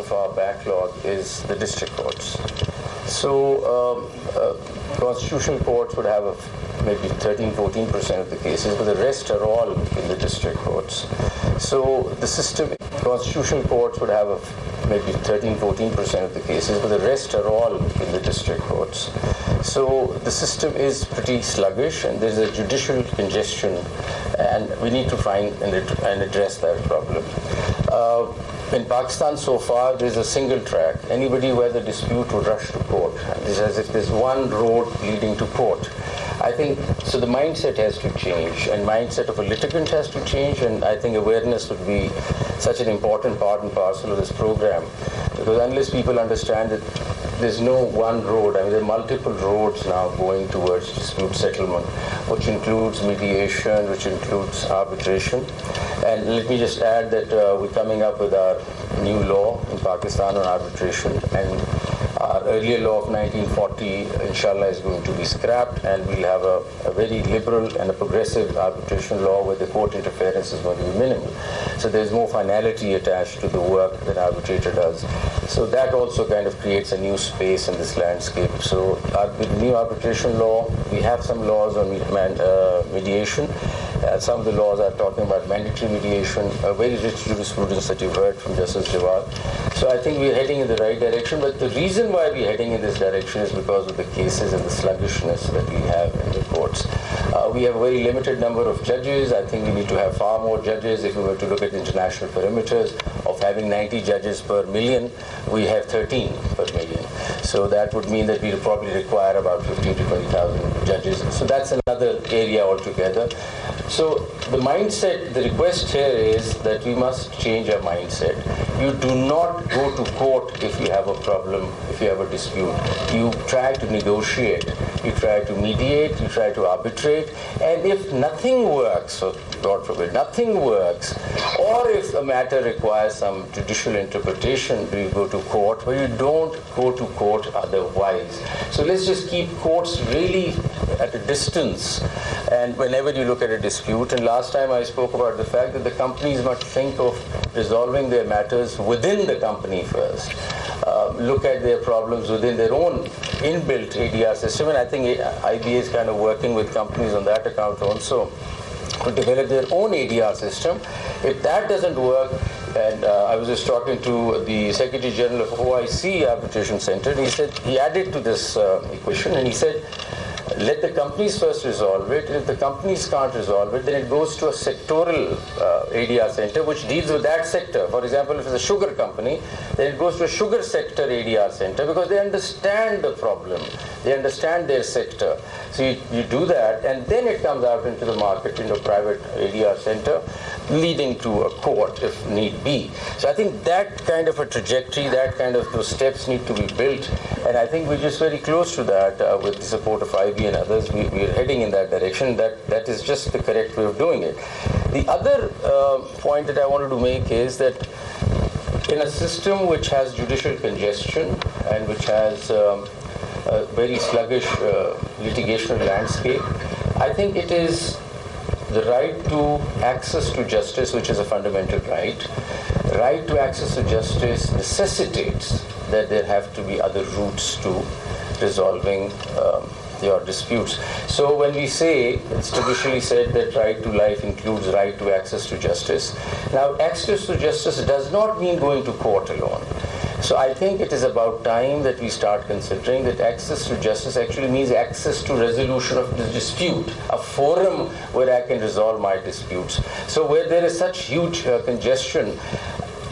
of our backlog is the district courts. So constitutional courts would have maybe 13-14% of the cases, but the rest are all in the district courts. So the system, constitutional courts would have maybe 13-14% of the cases, but the rest are all in the district courts. So the system is pretty sluggish, and there's a judicial congestion, and we need to find and address that problem. In Pakistan so far, there's a single track. Anybody who has a dispute would rush to court. It's as if there's one road leading to court. I think, so the mindset has to change, and mindset of a litigant has to change, and I think awareness would be such an important part and parcel of this program, because unless people understand that there's no one road, I mean there are multiple roads now going towards dispute settlement, which includes mediation, which includes arbitration. And let me just add that we're coming up with our new law in Pakistan on arbitration, and our earlier law of 1940, inshallah, is going to be scrapped, and we'll have a very liberal and a progressive arbitration law where the court interference is going to be minimal. So there's more finality attached to the work that arbitrator does. So that also kind of creates a new space in this landscape. So with the new arbitration law, we have some laws on mediation. Some of the laws are talking about mandatory mediation, a very rich jurisprudence that you've heard from Justice Jawad. So I think we're heading in the right direction, but the reason why we're heading in this direction is because of the cases and the sluggishness that we have in the courts. We have a very limited number of judges. I think we need to have far more judges. If we were to look at international parameters of having 90 judges per million, we have 13 per million. So that would mean that we would probably require about 15 to 20,000 judges. So that's another area altogether. So the mindset, the request here is that we must change our mindset. You do not go to court if you have a problem, if you have a dispute. You try to negotiate, you try to mediate, you try to arbitrate, and if nothing works, so God forbid, nothing works, or if a matter requires some judicial interpretation, do you go to court, but you don't go to court otherwise. So let's just keep courts really at a distance, and whenever you look at a dispute, and last time I spoke about the fact that the companies must think of resolving their matters within the company first. Look at their problems within their own inbuilt ADR system, and I think IBA is kind of working with companies on that account also to develop their own ADR system. If that doesn't work, and I was just talking to the Secretary General of OIC Arbitration Center, and he said, he added to this equation, and he said, let the companies first resolve it, and if the companies can't resolve it, then it goes to a sectoral ADR center which deals with that sector. For example, if it's a sugar company, then it goes to a sugar sector ADR center because they understand the problem, they understand their sector. So you do that, and then it comes out into the market, into a private ADR center, leading to a court if need be. So I think that kind of a trajectory, that kind of those steps need to be built, and I think we're just very close to that with the support of IB and others. We're heading in that direction. That is just the correct way of doing it. The other point that I wanted to make is that in a system which has judicial congestion and which has a very sluggish litigational landscape, I think it is the right to access to justice, which is a fundamental right. Right to access to justice necessitates that there have to be other routes to resolving your disputes. So when we say, it's traditionally said that right to life includes right to access to justice. Now, access to justice does not mean going to court alone. So I think it is about time that we start considering that access to justice actually means access to resolution of the dispute, a forum where I can resolve my disputes. So where there is such huge congestion,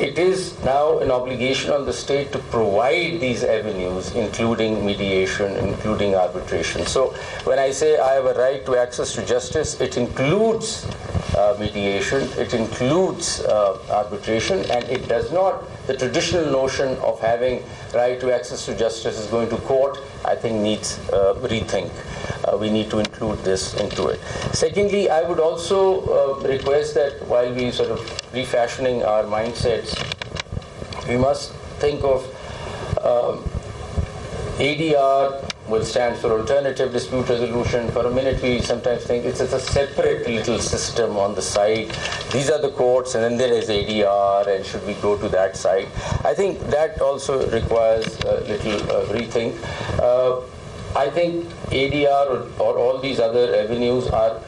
it is now an obligation on the state to provide these avenues, including mediation, including arbitration. So when I say I have a right to access to justice, it includes mediation, it includes arbitration, and it does not, the traditional notion of having right to access to justice is going to court, I think needs rethink. We need to include this into it. Secondly, I would also request that while we sort of refashioning our mindsets, we must think of ADR will stand for alternative dispute resolution. For a minute we sometimes think it's a separate little system on the side. These are the courts and then there is ADR, and should we go to that side? I think that also requires a little rethink. I think ADR or all these other avenues are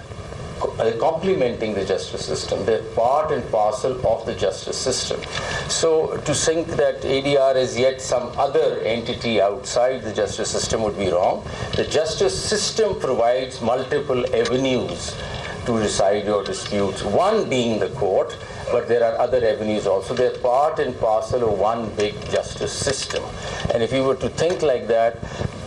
complementing the justice system. They're part and parcel of the justice system. So to think that ADR is yet some other entity outside the justice system would be wrong. The justice system provides multiple avenues to decide your disputes, one being the court, but there are other avenues also. They're part and parcel of one big justice system. And if you were to think like that,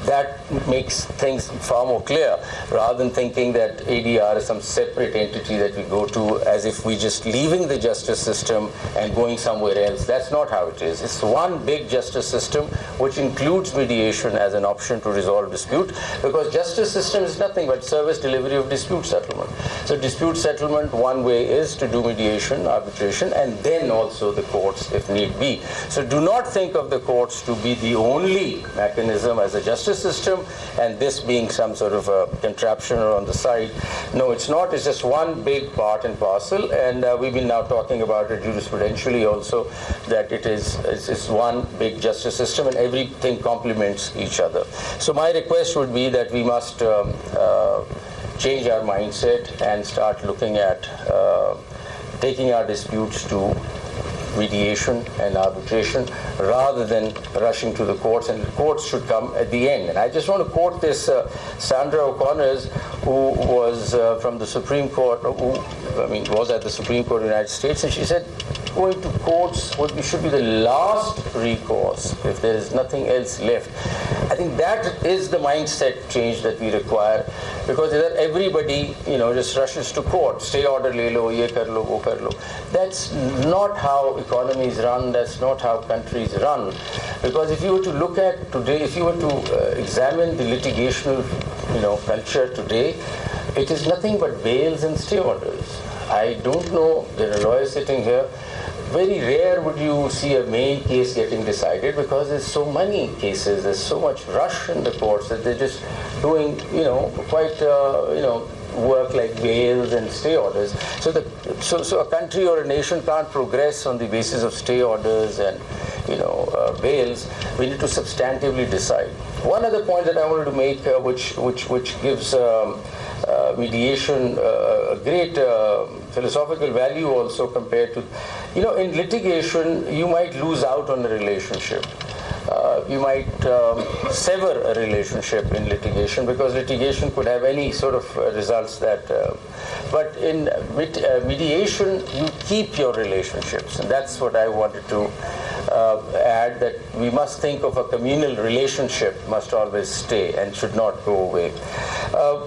that makes things far more clear, rather than thinking that ADR is some separate entity that we go to as if we're just leaving the justice system and going somewhere else. That's not how it is. It's one big justice system which includes mediation as an option to resolve dispute, because justice system is nothing but service delivery of dispute settlement. So dispute settlement, one way is to do mediation, arbitration, and then also the courts if need be. So do not think of the courts to be the only mechanism as a justice system, and this being some sort of a contraption or on the side. No, it's not. It's just one big part and parcel, and we've been now talking about it jurisprudentially also, that it's one big justice system and everything complements each other. So my request would be that we must change our mindset and start looking at taking our disputes to mediation and arbitration rather than rushing to the courts, and the courts should come at the end. And I just want to quote this Sandra O'Connor, who was from the Supreme Court, was at the Supreme Court of the United States, and she said going to courts should be the last recourse if there is nothing else left. I think that is the mindset change that we require, because everybody just rushes to court. Stay order le lo, ye kar lo, wo kar lo. That's not how economies run. That's not how countries run. Because if you were to look at today, if you were to examine the litigational culture today, it is nothing but bails and stay orders. I don't know, there are lawyers sitting here, very rare would you see a main case getting decided, because there's so many cases, there's so much rush in the courts that they're just doing, quite, work like bails and stay orders. So a country or a nation can't progress on the basis of stay orders and, bails. We need to substantively decide. One other point that I wanted to make, which gives mediation a great philosophical value also compared to, in litigation, you might lose out on a relationship. You might sever a relationship in litigation, because litigation could have any sort of results that, but in mediation, you keep your relationships. And that's what I wanted to add, that we must think of a communal relationship must always stay and should not go away.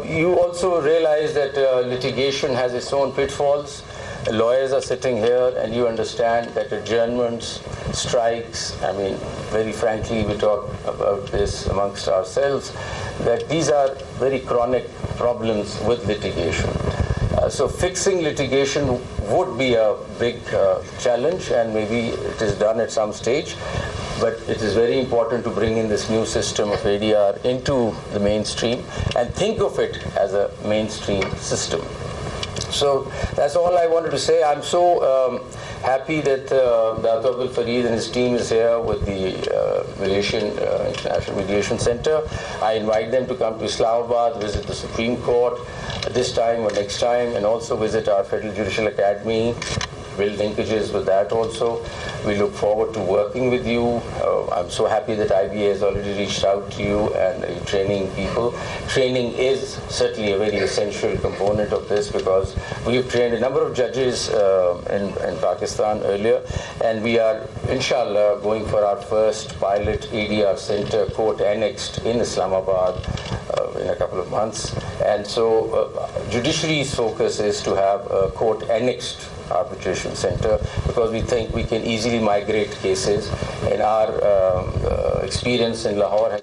You also realize that litigation has its own pitfalls. Lawyers are sitting here, and you understand that adjournments, strikes, very frankly, we talk about this amongst ourselves, that these are very chronic problems with litigation. So fixing litigation would be a big challenge, and maybe it is done at some stage, but it is very important to bring in this new system of ADR into the mainstream and think of it as a mainstream system. So that's all I wanted to say. I'm so happy that Dr. Abdul Fareed and his team is here with the International Mediation Center. I invite them to come to Islamabad, visit the Supreme Court this time or next time, and also visit our Federal Judicial Academy, build linkages with that also. We look forward to working with you. I'm so happy that IBA has already reached out to you and training people. Training is certainly a very essential component of this, because we've trained a number of judges in Pakistan earlier, and we are, inshallah, going for our first pilot ADR center, court annexed in Islamabad in a couple of months. And so judiciary's focus is to have a court annexed arbitration center, because we think we can easily migrate cases. In our experience in Lahore,